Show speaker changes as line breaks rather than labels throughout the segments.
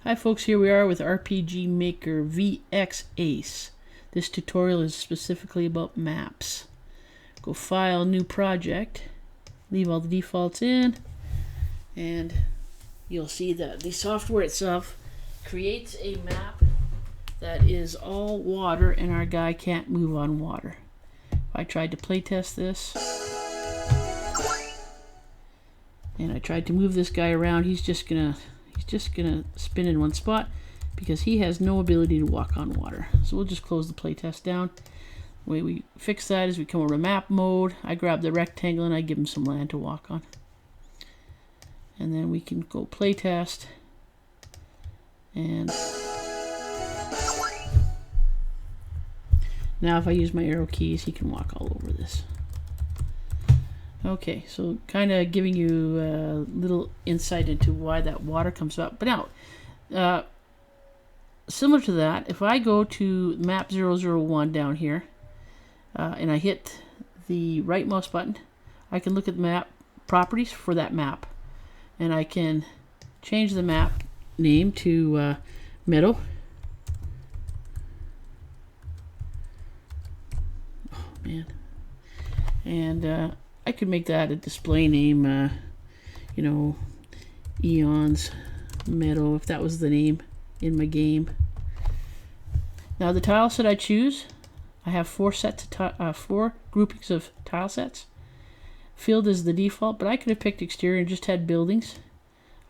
Hi folks, here we are with RPG Maker VX Ace. This tutorial is specifically about maps. Go File, New Project, leave all the defaults in, and you'll see that the software itself creates a map that is all water and our guy can't move on water. If I tried to playtest this, and I tried to move this guy around, he's just gonna spin in one spot because he has no ability to walk on water. So we'll just close the playtest down. The way we fix that is we come over to map mode. I grab the rectangle and I give him some land to walk on. And then we can go playtest. And now if I use my arrow keys, he can walk all over this. Okay, so kind of giving you a little insight into why that water comes up. But now, similar to that, if I go to map 001 down here, and I hit the right mouse button, I can look at the map properties for that map. And I can change the map name to Meadow. Oh, man. And I could make that a display name, you know, Eons Meadow, if that was the name in my game. Now the tile set I choose, I have four groupings of tile sets. Field is the default, but I could have picked exterior and just had buildings.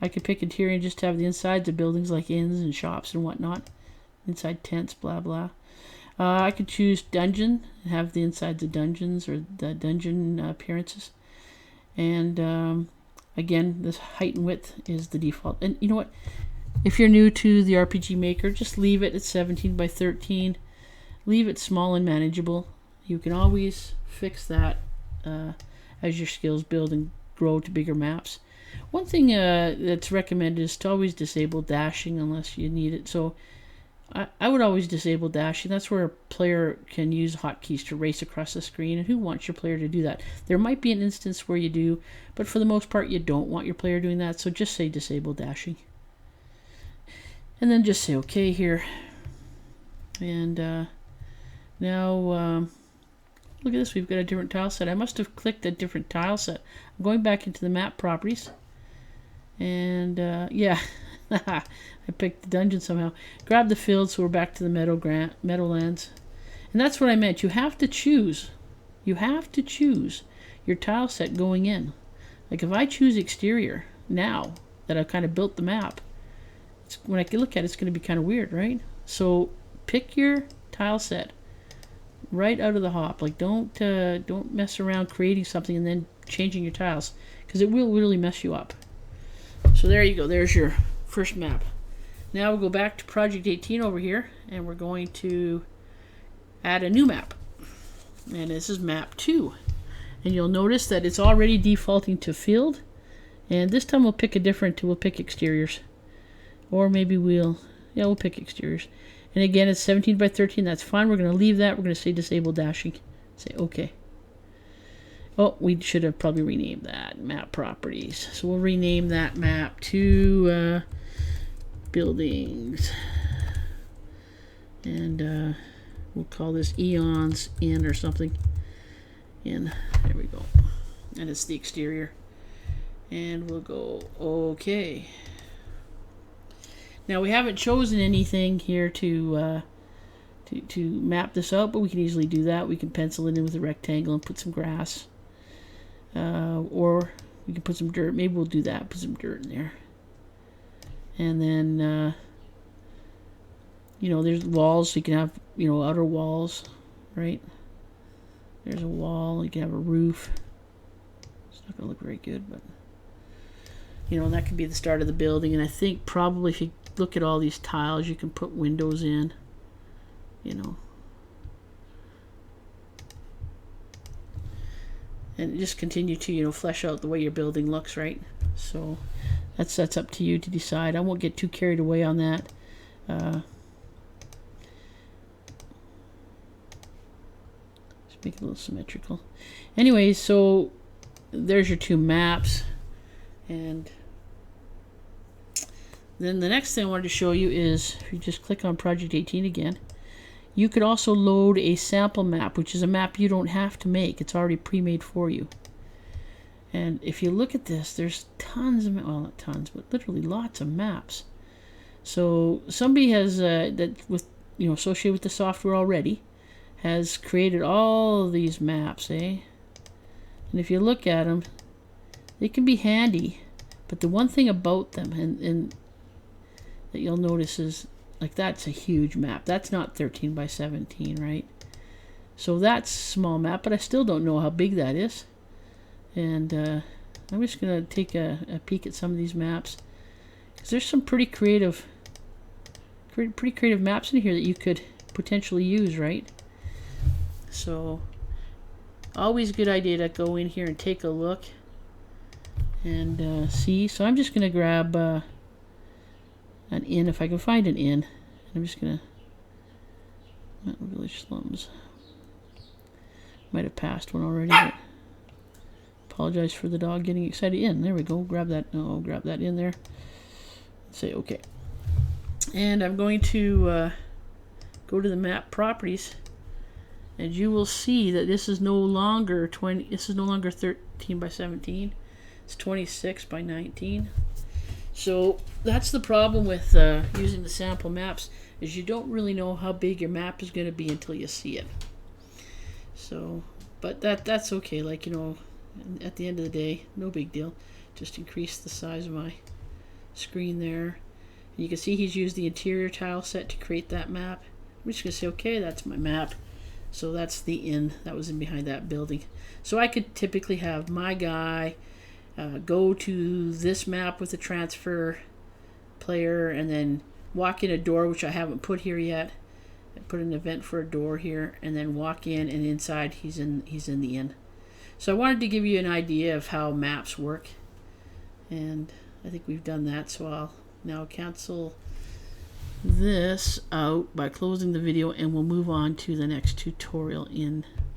I could pick interior and just have the insides of buildings like inns and shops and whatnot. Inside tents, blah blah. I could choose dungeon and have the insides of dungeons or the dungeon appearances. And again, this height and width is the default. And you know what? If you're new to the RPG Maker, just leave it at 17 by 13. Leave it small and manageable. You can always fix that as your skills build and grow to bigger maps. One thing that's recommended is to always disable dashing unless you need it. So I would always disable dashing. That's where a player can use hotkeys to race across the screen, and who wants your player to do that? There might be an instance where you do, but for the most part you don't want your player doing that, so just say disable dashing. And then just say OK here. And now look at this, we've got a different tile set. I must have clicked a different tile set. I'm going back into the map properties. And yeah, I picked the dungeon somehow. Grab the field, so we're back to the Meadowlands. And that's what I meant. You have to choose. You have to choose your tile set going in. Like if I choose exterior now that I've kind of built the map, when I look at it, it's going to be kind of weird, right? So pick your tile set right out of the hop. Like don't mess around creating something and then changing your tiles, because it will really mess you up. So there you go. There's your first map. Now we'll go back to Project 18 over here, and we're going to add a new map. And this is map 2. And you'll notice that it's already defaulting to field. And this time we'll pick we'll pick exteriors. Or maybe we'll pick exteriors. And again, it's 17 by 13. That's fine. We're going to leave that. We're going to say disable dashing. Say OK. Oh, we should have probably renamed that map properties. So we'll rename that map to buildings. And we'll call this Eons Inn or something. And there we go. And it's the exterior. And we'll go OK. Now we haven't chosen anything here to map this out, but we can easily do that. We can pencil it in with a rectangle and put some grass. Or we can put some dirt. Maybe we'll do that. Put some dirt in there. And then, you know, there's walls. So you can have, you know, outer walls, right? There's a wall. You can have a roof. It's not going to look very good, but, you know, that could be the start of the building. And I think probably if you look at all these tiles, you can put windows in, you know. And just continue to, you know, flesh out the way your building looks, right? So that's up to you to decide. I won't get too carried away on that. Just make it a little symmetrical. Anyways, so there's your two maps. And Then the next thing I wanted to show you is, if you just click on Project 18 again, you could also load a sample map, which is a map you don't have to make. It's already pre-made for you. And if you look at this, there's tons of, well, not tons, but literally lots of maps. So somebody has, that with, you know, associated with the software already, has created all of these maps, eh? And if you look at them, they can be handy. But the one thing about them, and that you'll notice is, like, that's a huge map. That's not 13 by 17, right? So that's a small map, but I still don't know how big that is. And I'm just going to take a peek at some of these maps, because there's some pretty creative maps in here that you could potentially use, right? So always a good idea to go in here and take a look and see. So I'm just going to grab an inn, if I can find an inn. I'm just going to, Mountain Village Slums. Might have passed one already, but apologize for the dog getting excited. In there we go. Grab that. Oh, grab that in there. Say okay. And I'm going to go to the map properties, and you will see that this is no longer 20. This is no longer 13 by 17. It's 26 by 19. So that's the problem with using the sample maps, is you don't really know how big your map is going to be until you see it. So, but that's okay. Like, you know, at the end of the day, no big deal. Just increase the size of my screen there. And you can see he's used the interior tile set to create that map. I'm just going to say, okay, that's my map. So that's the inn that was in behind that building. So I could typically have my guy go to this map with the transfer player and then walk in a door, which I haven't put here yet. I put an event for a door here, and then walk in, and inside he's in the inn. So I wanted to give you an idea of how maps work, and I think we've done that. So I'll now cancel this out by closing the video, and we'll move on to the next tutorial in